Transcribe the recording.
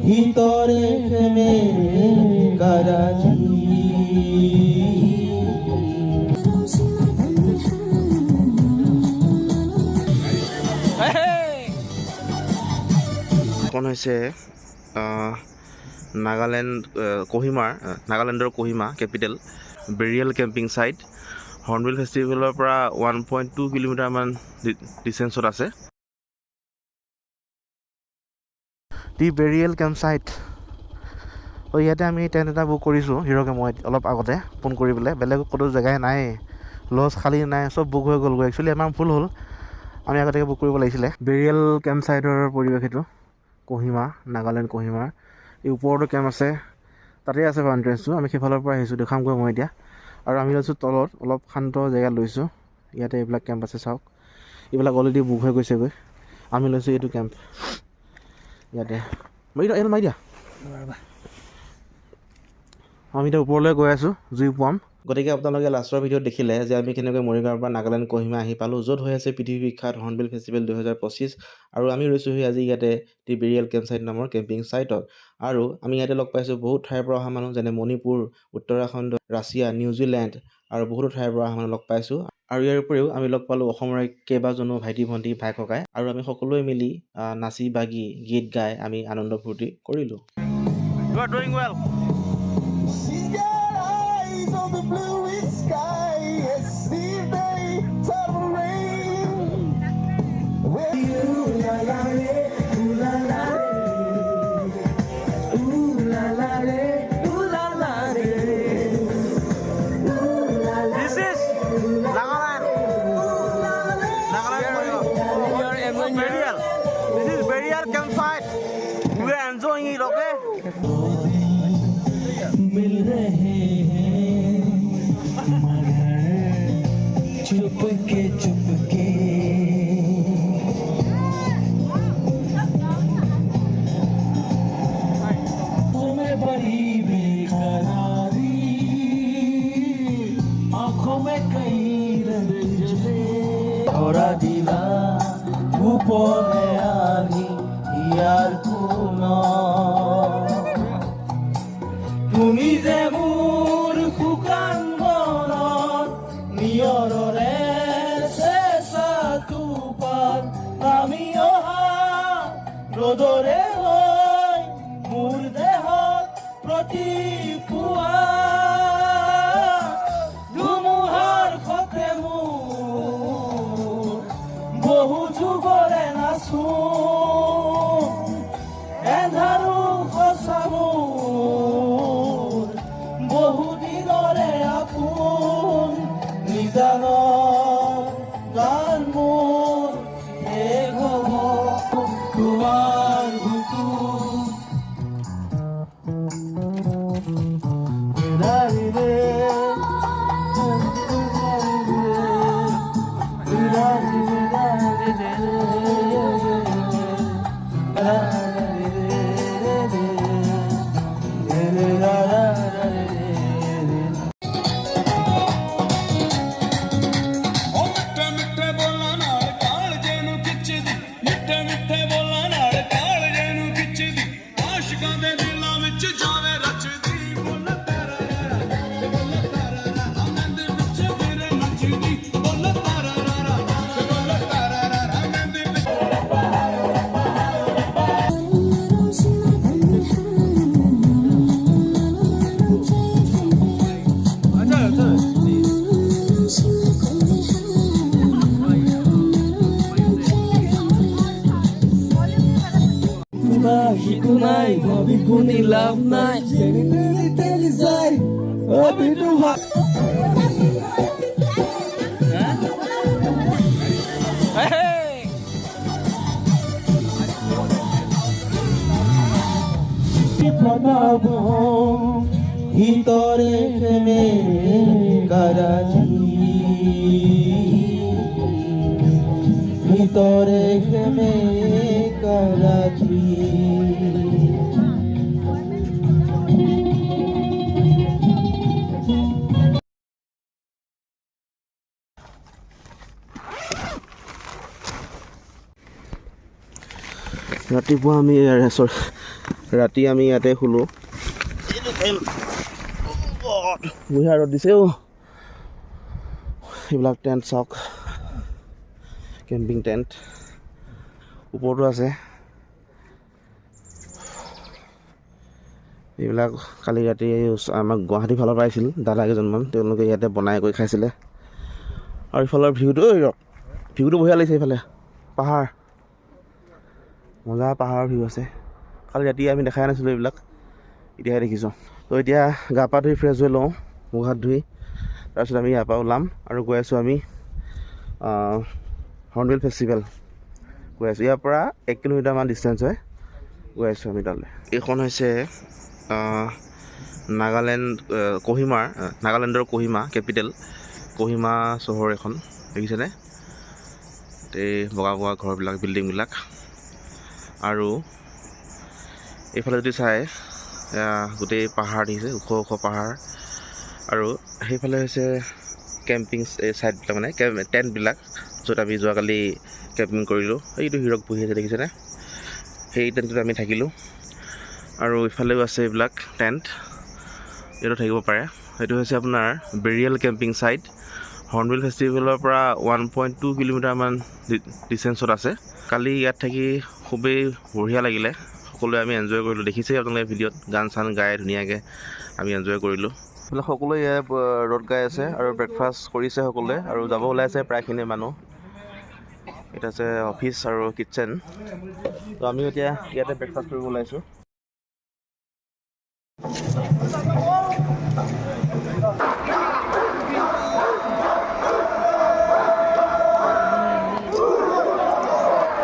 ভিতৰে প্ৰেমে কাৰাজি কোন হৈছে নাগালেণ্ডৰ কোহিমা কেপিটেল বেৰিয়েল কেম্পিং ছাইট হৰ্ণবিল ফেষ্টিভেলৰ পৰা 1.2 কিলোমিটাৰমান ডিষ্টেঞ্চত আছে। দি বেৰিয়েল কেম্প ছাইট ইয়াতে আমি টেণ্ট এটা বুক কৰিছোঁ হিৰকে মই অলপ আগতে ফোন কৰি পেলাই। বেলেগ ক'তো জেগাই নাই, লজ খালী নাই, চব বুক হৈ গ'লগৈ। একচুৱেলি আমাৰ ফুল হ'ল, আমি আগতীয়াকৈ বুক কৰিব লাগিছিলে। বেৰিয়েল কেম্প ছাইটৰ পৰিৱেশ এইটো কোহিমা, নাগালেণ্ড কোহিমাৰ। এই ওপৰতো কেম্প আছে, তাতে আছে বাৰু এণ্ট্ৰেঞ্চটো। আমি সেইফালৰ পৰা আহিছোঁ, দেখামগৈ মই এতিয়া। আৰু আমি লৈছোঁ তলত অলপ শান্ত জেগাত লৈছোঁ। ইয়াতে এইবিলাক কেম্প আছে, চাওক এইবিলাক অলৰেডি বুক হৈ গৈছেগৈ। আমি লৈছোঁ এইটো কেম্প ইয়াতে। মাৰি দিয়া। আমি এতিয়া ওপৰলৈ গৈ আছোঁ, জুই পুৱাম। গতিকে আপোনালোকে লাষ্টৰ ভিডিঅ'ত দেখিলে যে আমি কেনেকৈ মৰিগাঁৱৰ পৰা নাগালেণ্ড কোহিমা আহি পালোঁ, য'ত হৈ আছে পৃথিৱী বিখ্যাত হৰ্ণবিল ফেষ্টিভেল 2025। আৰু আমি ৰৈছোঁহি আজি ইয়াতে দি বেৰিয়েল কেম্প ছাইট নামৰ কেম্পিং ছাইটত। আৰু আমি ইয়াতে লগ পাইছোঁ বহুত ঠাইৰ পৰা অহা মানুহ, যেনে মণিপুৰ, উত্তৰাখণ্ড, ৰাছিয়া, নিউজিলেণ্ড আৰু বহুতো ঠাইৰ পৰা অহা মানুহ লগ পাইছোঁ। আৰু ইয়াৰ উপৰিও আমি লগ পালোঁ অসমৰে কেইবাজনো ভাইটি ভণ্টি, ভাই ককাই। আৰু আমি সকলোৱে মিলি নাচি বাগি গীত গাই আমি আনন্দ ফূৰ্তি কৰিলোঁ। You are doing well. She's got eyes on the bluest sky. Yesterday, summer rain. Where you la la le, ooh la la le, ooh la la le, ooh la la le, ooh la la. This is Nagaland. Burial. This is burial campsite. We are enjoying it, okay? मिल रहे हैं मगर चुपके चुपके तुम्हें बड़ी बेकरारी आंखों में कई रंग जले थोड़ा दिला ऊपर आनी यार कुना তুমি যে মোৰ শুকান মনত নিয়ৰৰে চেঁচা টোপাত আমি অহা ৰ'দৰে হৈ মোৰ দেহত প্ৰতিপুৱা ধুমুহাৰ সতে মোৰ বহু যুগৰে নাচো এন্ধাৰো সঁচা বহুদিনৰে আপোন নিজান গান মোৰ শেষ হ'ব তোমাৰ বুকুত শিকো নাই ভাবি গুণি লাভ নাই তেলি যায় অবিটো ভিতরে প্রেমে কারাজি ভিতরে প্রেমে কারাজি ৰাতিপুৱা আমি ৰাতি আমি ইয়াতে শুলোঁ। বুঢ়া ৰ'দ দিছে অ'। এইবিলাক টেণ্ট চাওক, কেম্পিং টেণ্ট ওপৰতো আছে। এইবিলাক কালি ৰাতি আমাক গুৱাহাটীৰ ফালৰ পৰা আহিছিল দাদা কেইজনমান, তেওঁলোকে ইয়াতে বনাই কৰি খাইছিলে। আৰু ইফালৰ ভিউটো বঢ়িয়া লাগিছে। এইফালে পাহাৰ, মজা পাহাৰৰ ভিউ আছে। কালি ৰাতি আমি দেখাই নাছিলোঁ এইবিলাক, এতিয়াহে দেখিছোঁ। তো এতিয়া গা পা ধুই ফ্ৰেছ হৈ লওঁ, মুখ হাত ধুই, তাৰপিছত আমি ইয়াৰ পৰা ওলাম আৰু গৈ আছোঁ আমি হৰ্ণবিল ফেষ্টিভেল গৈ আছোঁ। ইয়াৰ পৰা 1 কিলোমিটাৰমান ডিষ্টেঞ্চ হয়, গৈ আছোঁ আমি তালৈ। এইখন হৈছে নাগালেণ্ডৰ কহিমা কেপিটেল, কহিমা চহৰ এখন, দেখিছেনে? এই বগা বগা ঘৰবিলাক, বিল্ডিংবিলাক। আৰু এইফালে যদি চাই গোটেই পাহাৰ দেখিছে, ওখ ওখ পাহাৰ। আৰু সেইফালে হৈছে কেম্পিং ছাইডবিলাক, মানে টেণ্টবিলাক, য'ত আমি যোৱাকালি কেম্পিং কৰিলোঁ। এইটো হিৰক বহি আছে, দেখিছেনে? সেই টেণ্টটোত আমি থাকিলোঁ। আৰু ইফালেও আছে এইবিলাক টেণ্ট, ইয়াতো থাকিব পাৰে। সেইটো হৈছে আপোনাৰ বেৰিয়েল কেম্পিং ছাইট, হৰ্ণবিল ফেষ্টিভেলৰ পৰা 1.2 কিলোমিটাৰমান ডিষ্টেঞ্চত আছে। কালি ইয়াত থাকি খুবেই বঢ়িয়া লাগিলে, সকলোৱে আমি এনজয় কৰিলোঁ। দেখিছেই আপোনালোকে ভিডিঅ'ত, গান চান গাই ধুনীয়াকৈ আমি এনজয় কৰিলোঁ। এইবিলাক সকলোৱে ইয়াত ৰ'দ গাই আছে আৰু ব্ৰেকফাষ্ট কৰিছে সকলোৱে, আৰু যাব ওলাইছে প্ৰায়খিনি মানুহ। এটা আছে অফিচ আৰু কিটচেন। তো আমিও এতিয়া ইয়াতে ব্ৰেকফাষ্ট কৰিব ওলাইছোঁ।